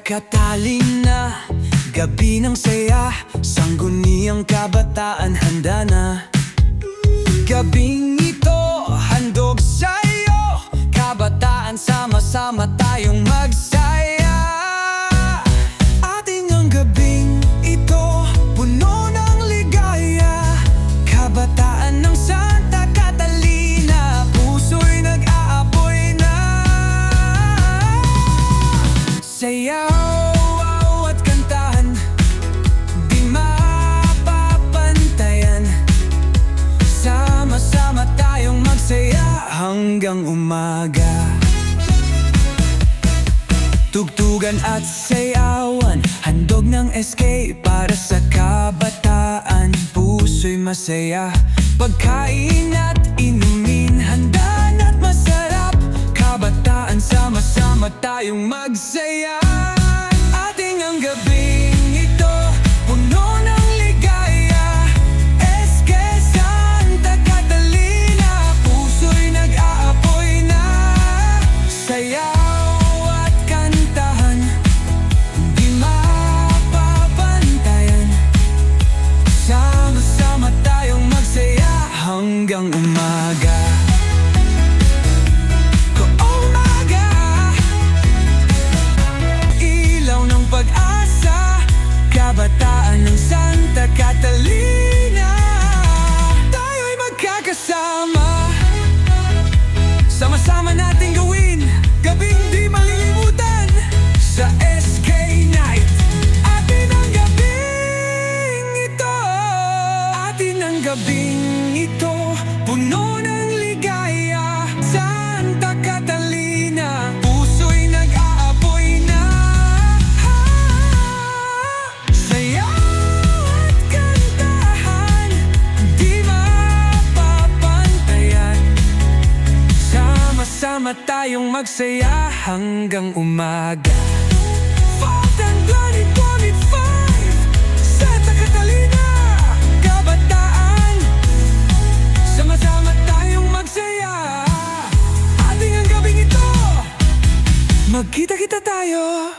Catalina, gabi ng saya, sangguniang kabataan handa na. Gabing ito, handog sa'yo, kabataan sama-sama tayong magsaya. Ating ang gabing ito, puno ng ligaya, kabataan ng Santa Catalina, puso'y nag-aapoy na. Sayaw at kantahan, di mapapantayan, sama-sama tayong magsaya hanggang umaga. Tugtugan at sayawan, handog ng SK para sa kabataan, puso'y masaya. Pagkain at inumin, handa na't masarap, kabataan sama-sama tayong magsaya. Ating ang gabing ito, puno ng ligaya, SK Santa Catalina, puso'y nag-aapoy na. Sayaw at kantahan, di mapapantayan, sama-sama tayong magsaya hanggang umaga. Kabataan ng Santa Catalina, tayo'y magkakasama, sama-sama nating gawin, gabing di malilimutan sa SK Night. Atin ang gabing ito, atin ang gabing ito, puno ng ligaya, Santa Catalina, puso'y nag-aapoy na. Sama tayong magsaya hanggang umaga. Faltan 2025, Santa Catalina, kabataan, sama-sama tayong magsaya. Ating ang gabing ito, magkita-kita tayo.